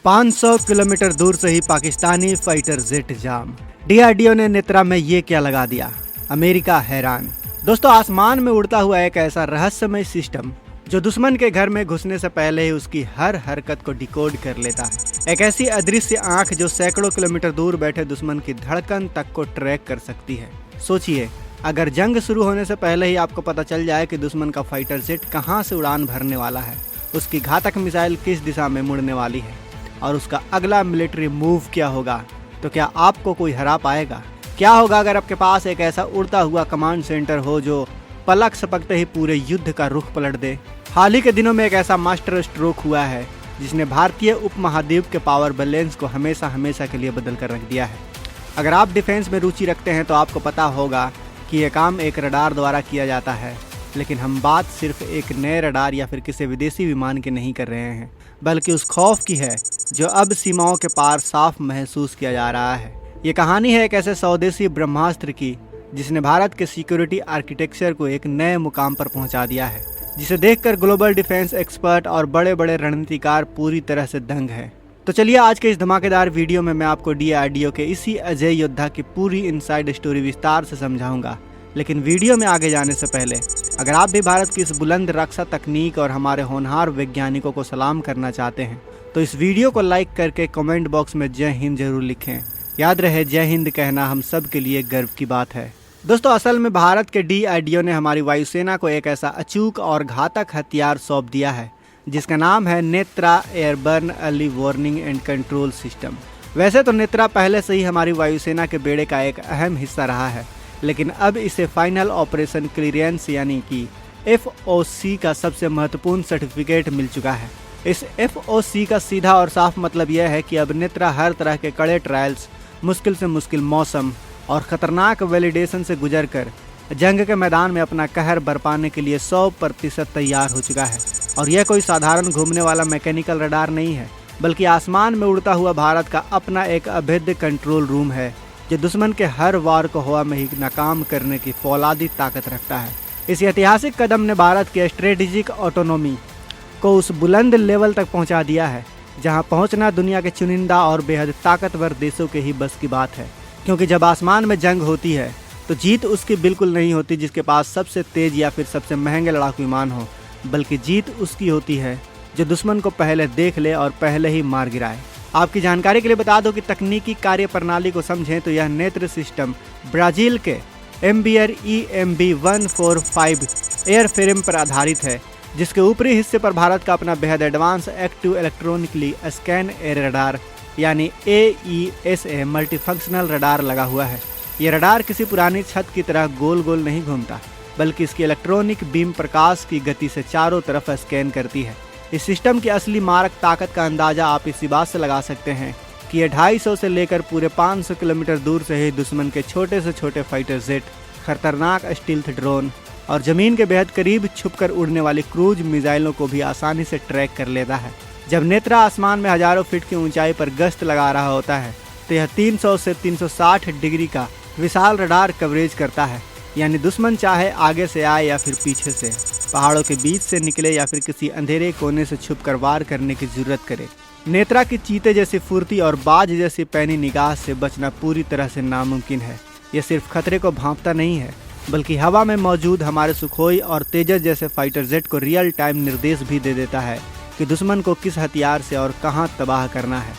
500 kilometre दूर से ही Pakistani fighter jet जाम। DRDO ने नेत्रा में ये क्या लगा दिया, अमेरिका हैरान। दोस्तों, आसमान में उड़ता हुआ एक ऐसा रहस्यमय सिस्टम जो दुश्मन के घर में घुसने से पहले ही उसकी हर हरकत को डिकोड कर लेता है। एक ऐसी अदृश्य आंख जो सैकड़ों किलोमीटर दूर बैठे दुश्मन की धड़कन तक को ट्रैक कर सकती है। सोचिए, अगर जंग शुरू होने से पहले ही आपको पता चल जाए कि दुश्मन का फाइटर जेट कहां से उड़ान भरने वाला है, उसकी घातक मिसाइल किस दिशा में मुड़ने वाली है और उसका अगला मिलिट्री मूव क्या होगा, तो क्या आपको कोई हरा पाएगा? क्या होगा अगर आपके पास एक ऐसा उड़ता हुआ कमांड सेंटर हो जो पलक झपकते ही पूरे युद्ध का रुख पलट दे? हाल ही के दिनों में एक ऐसा मास्टर स्ट्रोक हुआ है जिसने भारतीय उपमहाद्वीप के पावर बैलेंस को हमेशा हमेशा के लिए बदल कर रख दिया है। अगर आप डिफेंस में रुचि रखते हैं तो आपको पता होगा कि यह काम एक रडार द्वारा किया जाता है, लेकिन हम बात सिर्फ एक नए रडार या फिर किसी विदेशी विमान की नहीं कर रहे हैं, बल्कि उस खौफ की है जो अब सीमाओं के पार साफ महसूस किया जा रहा है। ये कहानी है एक ऐसे स्वदेशी ब्रह्मास्त्र की जिसने भारत के सिक्योरिटी आर्किटेक्चर को एक नए मुकाम पर पहुंचा दिया है, जिसे देखकर ग्लोबल डिफेंस एक्सपर्ट और बड़े बड़े रणनीतिकार पूरी तरह से दंग हैं। तो चलिए, आज के इस धमाकेदार वीडियो में मैं आपको डीआरडीओ के इसी अजय योद्धा की पूरी इनसाइड स्टोरी विस्तार से समझाऊंगा। लेकिन वीडियो में आगे जाने से पहले अगर आप भी भारत की इस बुलंद रक्षा तकनीक और हमारे होनहार वैज्ञानिकों को सलाम करना चाहते हैं तो इस वीडियो को लाइक करके कमेंट बॉक्स में जय हिंद जरूर लिखें। याद रहे, जय हिंद कहना हम सब के लिए गर्व की बात है। दोस्तों, असल में भारत के डीआरडीओ ने हमारी वायुसेना को एक ऐसा अचूक और घातक हथियार सौंप दिया है जिसका नाम है Netra airborne early warning and control system. वैसे तो नेत्रा पहले से ही हमारी वायुसेना के बेड़े का एक अहम हिस्सा रहा है, लेकिन अब इसे फाइनल ऑपरेशन क्लियरेंस यानी कि FOC का सबसे महत्वपूर्ण सर्टिफिकेट मिल चुका है। इस FOC का सीधा और साफ मतलब यह है कि अब नेत्रा हर तरह के कड़े ट्रायल्स, मुश्किल से मुश्किल मौसम और खतरनाक वैलिडेशन से गुजरकर जंग के मैदान में अपना कहर बरपाने के लिए 100% तैयार हो चुका है। और यह कोई साधारण घूमने वाला मैकेनिकल रडार नहीं है, बल्कि आसमान में उड़ता हुआ भारत का अपना एक अभेद्य कंट्रोल रूम है जो दुश्मन के हर वार को हवा में ही नाकाम करने की फौलादी ताकत रखता है। इस ऐतिहासिक कदम ने भारत के स्ट्रेटेजिक ऑटोनॉमी को उस बुलंद लेवल तक पहुंचा दिया है जहां पहुंचना दुनिया के चुनिंदा और बेहद ताकतवर देशों के ही बस की बात है। क्योंकि जब आसमान में जंग होती है तो जीत उसकी बिल्कुल नहीं होती जिसके पास सबसे तेज या फिर सबसे महंगे लड़ाकू विमान हो, बल्कि जीत उसकी होती है जो दुश्मन को पहले देख ले और पहले ही मार गिराए। आपकी जानकारी के लिए बता दो कि तकनीकी कार्य प्रणाली को समझें तो यह नेत्र सिस्टम ब्राजील के एम्बियर EMB-145 एयरफ्रेम पर आधारित है, जिसके ऊपरी हिस्से पर भारत का अपना बेहद advance active electronically scan air radar यानी AESA मल्टीफंक्शनल रडार लगा हुआ है। ये रडार किसी पुरानी छत की तरह गोल गोल नहीं घूमता, बल्कि इसकी इलेक्ट्रॉनिक बीम प्रकाश की गति से चारों तरफ स्कैन करती है। इस सिस्टम की असली मारक ताकत का अंदाजा आप इसी बात से लगा सकते हैं कि यह 250 से लेकर पूरे 500 किलोमीटर दूर से ही दुश्मन के छोटे से छोटे फाइटर जेट, खतरनाक स्टील्थ ड्रोन और जमीन के बेहद करीब छुपकर उड़ने वाली क्रूज मिसाइलों को भी आसानी से ट्रैक कर लेता है। जब नेत्रा आसमान में हजारों फीट की ऊंचाई पर गश्त लगा रहा होता है तो यह 300 से 360 डिग्री का विशाल रडार कवरेज करता है, यानी दुश्मन चाहे आगे से आए या फिर पीछे से, पहाड़ों के बीच से निकले या फिर किसी अंधेरे कोने से छुपकर वार करने की जरूरत करे। नेत्रा की चीते जैसी फुर्ती और बाज जैसी पैनी निगाह से बचना पूरी तरह से नामुमकिन है। यह सिर्फ खतरे को भांपता नहीं है, बल्कि हवा में मौजूद हमारे सुखोई और तेजस जैसे फाइटर जेट को रियल टाइम निर्देश भी दे देता है कि दुश्मन को किस हथियार से और कहां तबाह करना है।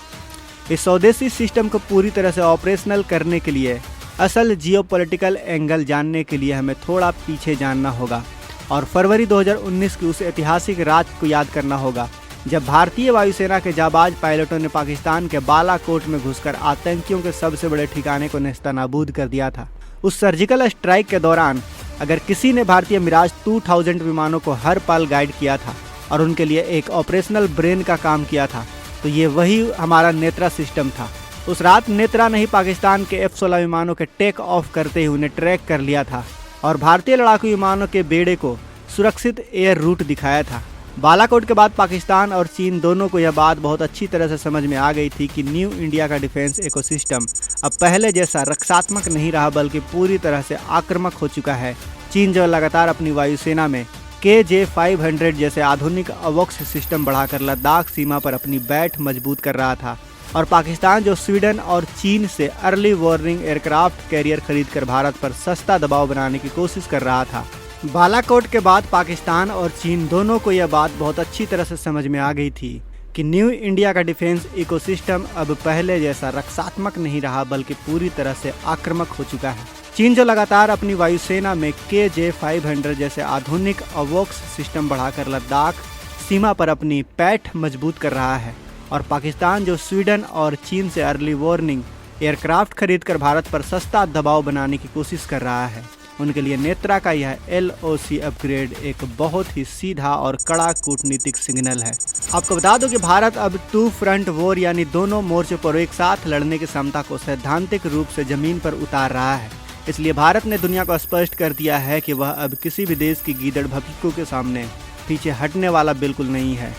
इस स्वदेशी सिस्टम को पूरी तरह से ऑपरेशनल करने के लिए असल जियोपॉलिटिकल एंगल जानने के लिए हमें थोड़ा पीछे जानना होगा और फरवरी 2019 की उस ऐतिहासिक रात को याद करना होगा जब भारतीय वायुसेना के जाबाज पायलटों ने पाकिस्तान के बालाकोट में घुसकर आतंकियों के सबसे बड़े ठिकाने को नेस्तनाबूद कर दिया था। उस सर्जिकल स्ट्राइक के दौरान अगर किसी ने भारतीय मिराज 2000 विमानों को हर पल गाइड किया था और उनके लिए एक ऑपरेशनल ब्रेन का काम किया था तो ये वही हमारा नेत्रा सिस्टम था। उस रात नेत्रा ने ही पाकिस्तान के F-16 विमानों के टेक ऑफ करते ही उन्हें ट्रैक कर लिया था और भारतीय लड़ाकू विमानों के बेड़े को सुरक्षित एयर रूट दिखाया था। बालाकोट के बाद पाकिस्तान और चीन दोनों को यह बात बहुत अच्छी तरह से समझ में आ गई थी कि न्यू इंडिया का डिफेंस इकोसिस्टम अब पहले जैसा रक्षात्मक नहीं रहा, बल्कि पूरी तरह से आक्रामक हो चुका है। चीन जो लगातार अपनी वायुसेना में KJ-500 जैसे आधुनिक अवॉक्स सिस्टम बढ़ाकर लद्दाख सीमा पर अपनी बैठ मजबूत कर रहा था, और पाकिस्तान जो स्वीडन और चीन से अर्ली वार्निंग एयरक्राफ्ट कैरियर खरीदकर भारत पर सस्ता दबाव बनाने की कोशिश कर रहा था। बालाकोट के बाद पाकिस्तान और चीन दोनों को यह बात बहुत अच्छी तरह से समझ में आ गई थी कि न्यू इंडिया का डिफेंस इकोसिस्टम अब पहले जैसा रक्षात्मक नहीं रहा, बल्कि पूरी तरह से आक्रामक हो चुका है। चीन जो लगातार अपनी वायुसेना में KJ-500 जैसे आधुनिक अवॉक्स सिस्टम बढ़ाकर लद्दाख सीमा पर अपनी पैठ मजबूत कर रहा है, और पाकिस्तान जो स्वीडन और चीन से अर्ली वार्निंग एयरक्राफ्ट खरीदकर भारत पर सस्ता दबाव बनाने की कोशिश कर रहा है, उनके लिए नेत्रा का यह LOC अपग्रेड एक बहुत ही सीधा और कड़ा कूटनीतिक सिग्नल है। आपको बता दो कि भारत अब टू फ्रंट वॉर यानी दोनों मोर्चों पर एक साथ लड़ने की क्षमता को सैद्धांतिक रूप से जमीन पर उतार रहा है। इसलिए भारत ने दुनिया को स्पष्ट कर दिया है कि वह अब किसी भी देश की गीदड़ भभकियों के सामने पीछे हटने वाला बिल्कुल नहीं है।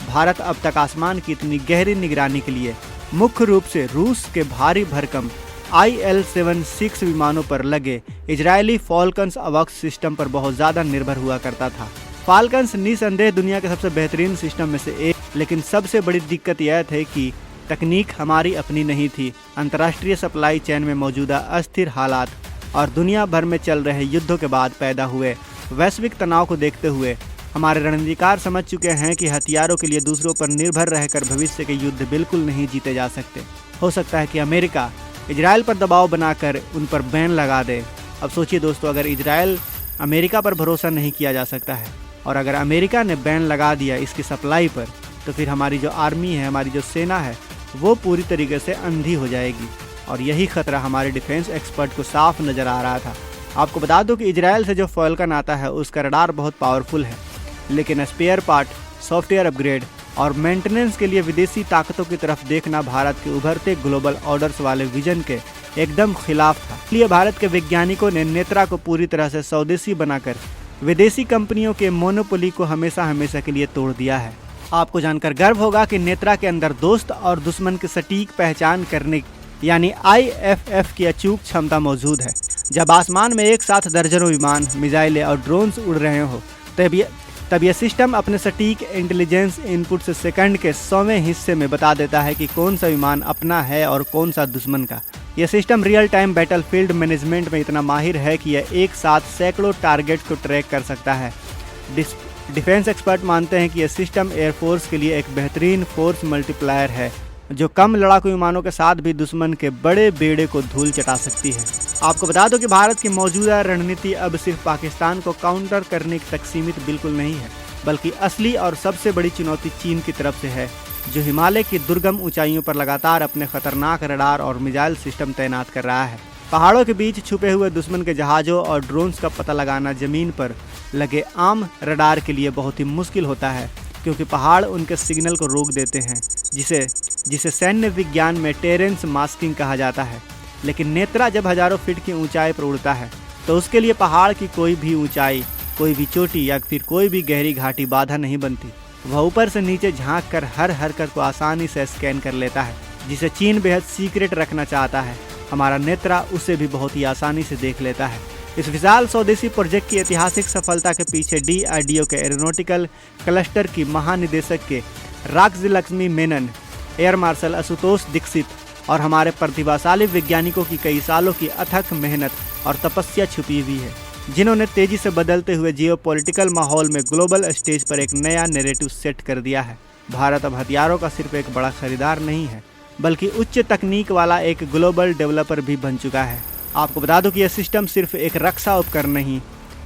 भारत अब तक आसमान की इतनी गहरी निगरानी के लिए मुख्य रूप से रूस के भारी भरकम IL-76 विमानों पर लगे इजरायली फॉल्कन्स अवॉक्स सिस्टम पर बहुत ज़्यादा निर्भर हुआ करता था। फॉल्कन्स निसंदेह दुनिया के सबसे बेहतरीन सिस्टम में से एक, लेकिन सबसे बड़ी दिक्कत यह थी कि तकनीक हमारी अपनी नहीं थी। अंतर्राष्ट्रीय सप्लाई चेन में मौजूदा अस्थिर हालात और दुनिया भर में चल रहे युद्धों के बाद पैदा हुए वैश्विक तनाव को देखते हुए हमारे रणनीतिकार समझ चुके हैं कि हथियारों के लिए दूसरों पर निर्भर रहकर भविष्य के युद्ध बिल्कुल नहीं जीते जा सकते। हो सकता है कि अमेरिका इजराइल पर दबाव बनाकर उन पर बैन लगा दे। अब सोचिए दोस्तों, अगर इजराइल अमेरिका पर भरोसा नहीं किया जा सकता है और अगर अमेरिका ने बैन लगा दिया इसकी सप्लाई पर, तो फिर हमारी जो आर्मी है, हमारी जो सेना है, वो पूरी तरीके से अंधी हो जाएगी। और यही खतरा हमारे डिफेंस एक्सपर्ट को साफ नज़र आ रहा था। आपको बता दो कि इजराइल से जो फॉल्कन आता है उसका रडार बहुत पावरफुल है, लेकिन स्पेयर पार्ट, सॉफ्टवेयर अपग्रेड और मेंटेनेंस के लिए विदेशी ताकतों की तरफ देखना भारत के उभरते ग्लोबल ऑर्डर्स वाले विजन के एकदम खिलाफ था। इसलिए भारत के वैज्ञानिकों ने नेत्रा को पूरी तरह से स्वदेशी बनाकर विदेशी कंपनियों के मोनोपोली को हमेशा हमेशा के लिए तोड़ दिया है। आपको जानकर गर्व होगा कि नेत्रा के अंदर दोस्त और दुश्मन की सटीक पहचान करने यानी IFF की अचूक क्षमता मौजूद है। जब आसमान में एक साथ दर्जनों विमान, मिसाइलें और ड्रोन्स उड़ रहे हो, तब यह सिस्टम अपने सटीक इंटेलिजेंस इनपुट से सेकंड के 100वें हिस्से में बता देता है कि कौन सा विमान अपना है और कौन सा दुश्मन का। यह system real time battlefield management में इतना माहिर है कि यह एक साथ सैकड़ों टारगेट को ट्रैक कर सकता है। डिफेंस एक्सपर्ट मानते हैं कि यह सिस्टम एयरफोर्स के लिए एक बेहतरीन फोर्स मल्टीप्लायर है, जो कम लड़ाकू विमानों के साथ भी दुश्मन के बड़े बेड़े को धूल चटा सकती है। आपको बता दो कि भारत की मौजूदा रणनीति अब सिर्फ पाकिस्तान को काउंटर करने तक सीमित बिल्कुल नहीं है, बल्कि असली और सबसे बड़ी चुनौती चीन की तरफ से है, जो हिमालय की दुर्गम ऊंचाइयों पर लगातार अपने खतरनाक रडार और मिसाइल सिस्टम तैनात कर रहा है। पहाड़ों के बीच छुपे हुए दुश्मन के जहाज़ों और ड्रोन्स का पता लगाना जमीन पर लगे आम रडार के लिए बहुत ही मुश्किल होता है, क्योंकि पहाड़ उनके सिग्नल को रोक देते हैं, जिसे सैन्य विज्ञान में टेरेंस मास्किंग कहा जाता है। लेकिन नेत्रा जब हजारों फीट की ऊंचाई पर उड़ता है तो उसके लिए पहाड़ की कोई भी ऊंचाई, कोई भी चोटी या फिर कोई भी गहरी घाटी बाधा नहीं बनती। वह ऊपर से नीचे झांक कर हर हरकत को आसानी से स्कैन कर लेता है, जिसे चीन बेहद सीक्रेट रखना चाहता है। हमारा नेत्रा उसे भी बहुत ही आसानी से देख लेता है। इस विशाल स्वदेशी प्रोजेक्ट की ऐतिहासिक सफलता के पीछे DRDO के एरोनॉटिकल क्लस्टर की महानिदेशक के राज्यलक्ष्मी मेनन, एयर मार्शल आशुतोष दीक्षित और हमारे प्रतिभाशाली वैज्ञानिकों की कई सालों की अथक मेहनत और तपस्या छुपी हुई है, जिन्होंने तेजी से बदलते हुए जियोपॉलिटिकल माहौल में ग्लोबल स्टेज पर एक नया नैरेटिव सेट कर दिया है। भारत अब हथियारों का सिर्फ एक बड़ा खरीदार नहीं है, बल्कि उच्च तकनीक वाला एक ग्लोबल डेवलपर भी बन चुका है। आपको बता दूं कि यह सिस्टम सिर्फ एक रक्षा उपकरण नहीं,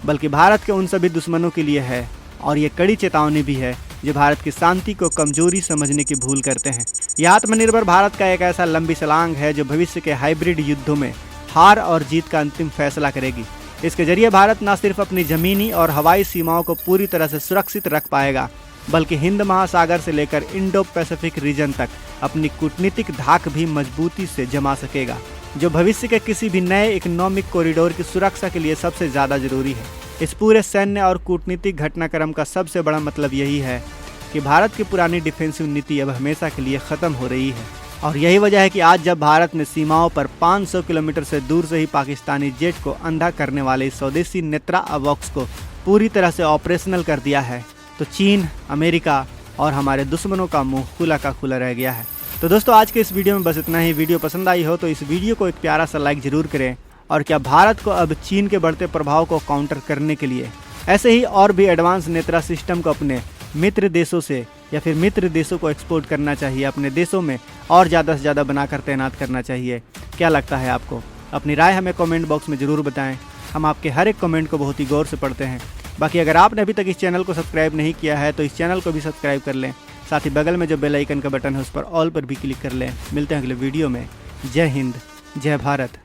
बल्कि भारत के उन सभी दुश्मनों के लिए है, और ये कड़ी चेतावनी भी है जो भारत की शांति को कमजोरी समझने की भूल करते हैं। यह आत्मनिर्भर भारत का एक ऐसा लंबी छलांग है जो भविष्य के हाइब्रिड युद्धों में हार और जीत का अंतिम फैसला करेगी। इसके जरिए भारत न सिर्फ अपनी जमीनी और हवाई सीमाओं को पूरी तरह से सुरक्षित रख पाएगा, बल्कि हिंद महासागर से लेकर इंडो पैसिफिक रीजन तक अपनी कूटनीतिक धाक भी मजबूती से जमा सकेगा, जो भविष्य के किसी भी नए इकोनॉमिक कॉरिडोर की सुरक्षा के लिए सबसे ज़्यादा जरूरी है। इस पूरे सैन्य और कूटनीतिक घटनाक्रम का सबसे बड़ा मतलब यही है कि भारत की पुरानी डिफेंसिव नीति अब हमेशा के लिए ख़त्म हो रही है। और यही वजह है कि आज जब भारत ने सीमाओं पर 500 किलोमीटर से दूर से ही पाकिस्तानी जेट को अंधा करने वाले स्वदेशी नेत्रा अवॉक्स को पूरी तरह से ऑपरेशनल कर दिया है, तो चीन, अमेरिका और हमारे दुश्मनों का मुंह खुला का खुला रह गया है। तो दोस्तों आज के इस वीडियो में बस इतना ही। वीडियो पसंद आई हो तो इस वीडियो को एक प्यारा सा लाइक जरूर करें। और क्या भारत को अब चीन के बढ़ते प्रभाव को काउंटर करने के लिए ऐसे ही और भी एडवांस नेत्रा सिस्टम को अपने मित्र देशों से या फिर मित्र देशों को एक्सपोर्ट करना चाहिए, अपने देशों में और ज़्यादा से ज़्यादा बनाकर तैनात करना चाहिए? क्या लगता है आपको? अपनी राय हमें कमेंट बॉक्स में ज़रूर बताएं। हम आपके हर एक कमेंट को बहुत ही गौर से पढ़ते हैं। बाकी अगर आपने अभी तक इस चैनल को सब्सक्राइब नहीं किया है तो इस चैनल को भी सब्सक्राइब कर लें। साथ ही बगल में जो बेल आइकन का बटन है उस पर ऑल पर भी क्लिक कर लें। मिलते हैं अगले वीडियो में। जय हिंद, जय भारत।